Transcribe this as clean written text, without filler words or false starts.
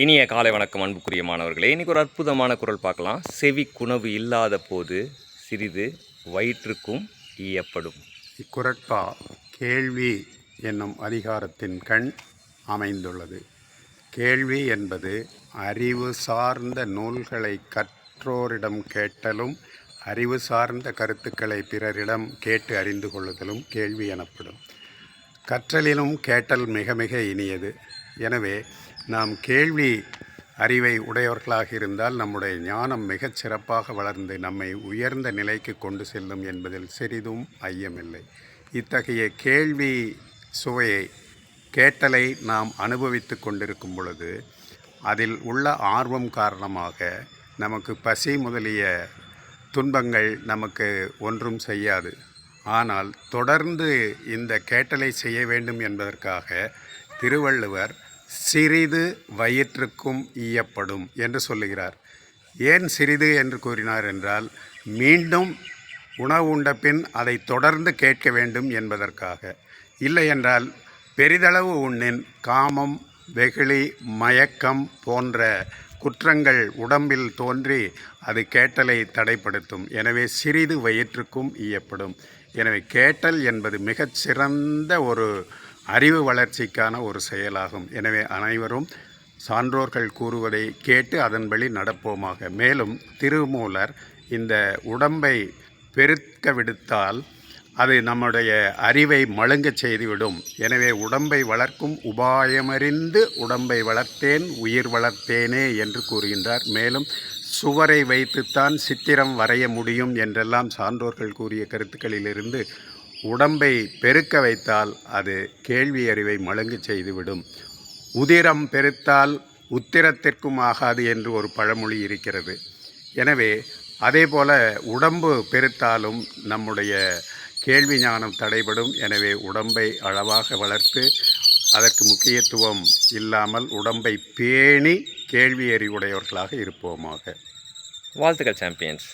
இனிய காலை வணக்கம் அன்புக்குரிய மாணவர்களே. இன்றைக்கி ஒரு அற்புதமான குறள் பார்க்கலாம். செவி குணவு இல்லாத போது சிறிது வயிற்றுக்கும் ஈயப்படும். இக்குறட்பா கேள்வி என்னும் அதிகாரத்தின் கண் அமைந்துள்ளது. கேள்வி என்பது அறிவு சார்ந்த நூல்களை கற்றோரிடம் கேட்டலும் அறிவு சார்ந்த கருத்துக்களை பிறரிடம் கேட்டு அறிந்து கொள்ளுதலும் கேள்வி எனப்படும். கற்றலிலும் கேட்டல் மிக மிக இனியது. எனவே நாம் கேள்வி அறிவை உடையவர்களாக இருந்தால் நம்முடைய ஞானம் மிகச் சிறப்பாக வளர்ந்து நம்மை உயர்ந்த நிலைக்கு கொண்டு செல்லும் என்பதில் சிறிதும் ஐயமில்லை. இத்தகைய கேள்வி சுவையை கேட்டலை நாம் அனுபவித்து கொண்டிருக்கும் பொழுது அதில் உள்ள ஆர்வம் காரணமாக நமக்கு பசி முதலிய துன்பங்கள் நமக்கு ஒன்றும் செய்யாது. ஆனால் தொடர்ந்து இந்த கேட்டலை செய்ய வேண்டும் என்பதற்காக திருவள்ளுவர் சிறிது வயிற்றுக்கும் ஈயப்படும் என்று சொல்லுகிறார். ஏன் சிறிது என்று கூறினார் என்றால், மீண்டும் உணவு உண்ட பின் அதை தொடர்ந்து கேட்க வேண்டும் என்பதற்காக. இல்லை என்றால் பெரிதளவு உண்ணின் காமம், வெகுளி, மயக்கம் போன்ற குற்றங்கள் உடம்பில் தோன்றி அது கேட்டலை தடைப்படுத்தும். எனவே சிறிது வயிற்றுக்கும் ஈயப்படும். எனவே கேட்டல் என்பது மிகச் சிறந்த ஒரு அறிவு வளர்ச்சிக்கான ஒரு செயலாகும். எனவே அனைவரும் சான்றோர்கள் கூறுவதை கேட்டு அதன்படி நடப்போமாக. மேலும் திருமூலர் இந்த உடம்பை பெருக்க விடுத்தால் அது நம்முடைய அறிவை மழுங்கச் செய்துவிடும். எனவே உடம்பை வளர்க்கும் உபாயமறிந்து உடம்பை வளர்த்தேன் உயிர் வளர்த்தேனே என்று கூறுகின்றார். மேலும் சுவரை வைத்துத்தான் சித்திரம் வரைய முடியும் என்றெல்லாம் சான்றோர்கள் கூறிய கருத்துக்களிலிருந்து உடம்பை பெருக்க வைத்தால் அது கேள்வி அறிவை மழுங்கு செய்துவிடும். உதிரம் பெருத்தால் உத்திரத்திற்கும் ஆகாது என்று ஒரு பழமொழி இருக்கிறது. எனவே அதேபோல உடம்பு பெருத்தாலும் நம்முடைய கேள்வி ஞானம் தடைபடும். எனவே உடம்பை அளவாக வளர்த்து அதற்கு முக்கியத்துவம் இல்லாமல் உடம்பை பேணி கேள்வி அறிவுடையவர்களாக இருப்போமாக. வாழ்த்துக்கள் சாம்பியன்ஸ்.